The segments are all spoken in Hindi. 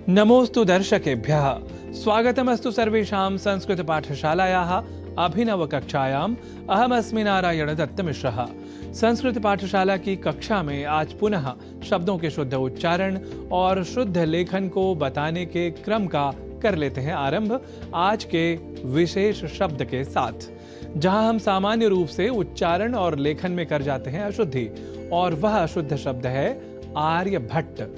नमोस्तु दर्शकेभ्यः स्वागतमस्तु सर्वेषां संस्कृतपाठशालायाः अभिनवकक्षायाम्। अहमस्मि नारायण दत्तमिश्रः। संस्कृत पाठशाला की कक्षा में आज पुनः शब्दों के शुद्ध उच्चारण और शुद्ध लेखन को बताने के क्रम का कर लेते हैं आरंभ आज के विशेष शब्द के साथ, जहां हम सामान्य रूप से उच्चारण और लेखन में कर जाते हैं अशुद्धि, और वह अशुद्ध शब्द है आर्यभट्ट।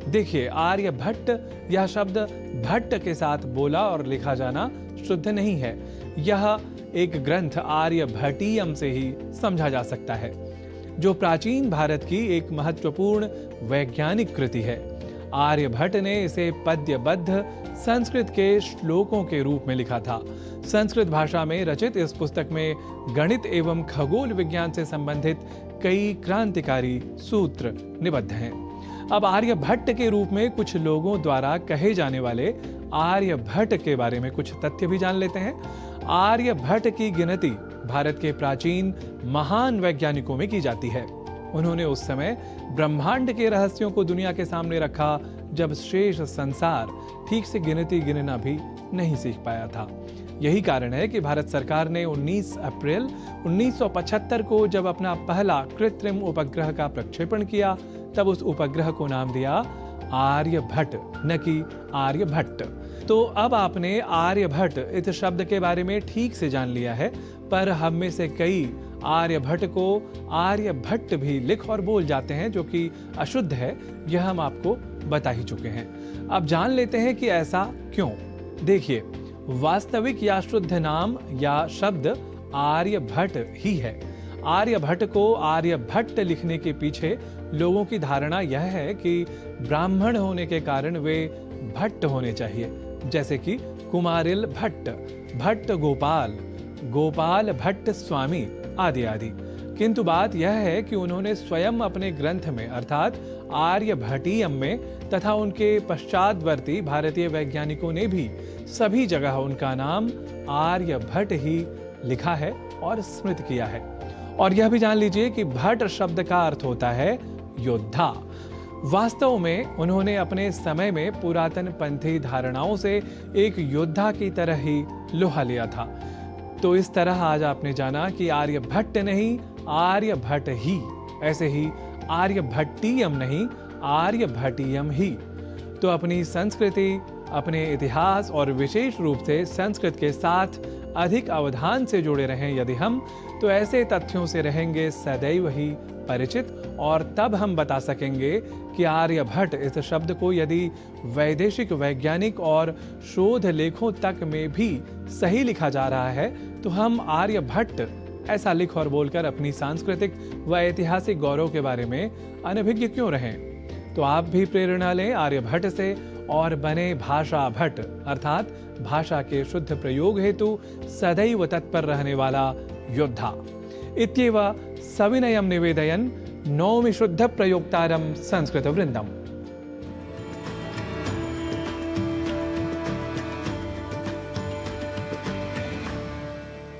देखिए, आर्यभट्ट यह शब्द भट्ट के साथ बोला और लिखा जाना शुद्ध नहीं है। यह एक ग्रंथ आर्यभटीयम से ही समझा जा सकता है, जो प्राचीन भारत की एक महत्वपूर्ण वैज्ञानिक कृति है। आर्यभट्ट ने इसे पद्यबद्ध संस्कृत के श्लोकों के रूप में लिखा था। संस्कृत भाषा में रचित इस पुस्तक में गणित एवं खगोल विज्ञान से संबंधित कई क्रांतिकारी सूत्र निबद्ध हैं। अब आर्यभट्ट के रूप में कुछ लोगों द्वारा कहे जाने वाले आर्यभट्ट के बारे में कुछ तथ्य भी जान लेते हैं। आर्यभट्ट की गिनती भारत के प्राचीन महान वैज्ञानिकों में की जाती है। उन्होंने उस समय ब्रह्मांड के रहस्यों को दुनिया के सामने रखा, जब शेष संसार ठीक से गिनती गिनना भी नहीं सीख पाया था। यही कारण है कि भारत सरकार ने 19 अप्रैल 1975 को जब अपना पहला कृत्रिम उपग्रह का प्रक्षेपण किया, तब उस उपग्रह को नाम दिया आर्यभट्ट, न कि आर्यभट्ट। तो अब आपने आर्यभट्ट इस शब्द के बारे में ठीक से जान लिया है, पर हम में से कई आर्यभट्ट को आर्यभट्ट भी लिख और बोल जाते हैं, जो कि अशुद्ध है। यह हम आपको बता ही चुके हैं। अब जान लेते हैं कि ऐसा क्यों। देखिए, वास्तविक या शुद्ध नाम या शब्द आर्यभट्ट ही है। आर्यभट्ट को आर्यभट्ट लिखने के पीछे लोगों की धारणा यह है कि ब्राह्मण होने के कारण वे भट्ट होने चाहिए, जैसे कि कुमारिल भट्ट, भट्ट गोपाल, गोपाल भट्ट स्वामी आदि आदि। किंतु बात यह है कि उन्होंने स्वयं अपने ग्रंथ में अर्थात आर्यभटीयम में तथा उनके पश्चातवर्ती भारतीय वैज्ञानिकों ने भी सभी जगह उनका नाम आर्यभट्ट ही लिखा है और स्मृत किया है। और यह भी जान लीजिए कि भट्ट शब्द का अर्थ होता है योद्धा। वास्तव में उन्होंने अपने समय में पुरातन पंथी धारणाओं से एक योद्धा की तरह ही लोहा लिया था। तो इस तरह आज आपने जाना कि आर्यभट्ट नहीं, आर्यभट्ट ही। ऐसे ही आर्यभट्टीयम नहीं, आर्यभटीयम ही। तो अपनी संस्कृति, अपने इतिहास और विशेष रूप से संस्कृत के साथ अधिक अवधान से जुड़े रहें यदि हम, तो ऐसे तथ्यों से रहेंगे सदैव ही परिचित, और तब हम बता सकेंगे कि आर्यभट्ट इस शब्द को यदि वैदेशिक वैज्ञानिक और शोध लेखों तक में भी सही लिखा जा रहा है, तो हम आर्यभट्ट ऐसा लिख और बोलकर अपनी सांस्कृतिक व ऐतिहासिक गौरव के बारे में अनभिज्ञ क्यों रहें। तो आप भी प्रेरणा लें आर्यभट्ट से और बने भाषा भट्ट, अर्थात भाषा के शुद्ध प्रयोग हेतु सदैव तत्पर रहने वाला योद्धा। इत्येव सविनयं निवेदयन् नौमि शुद्ध प्रयोक्तारं संस्कृत वृंदम्।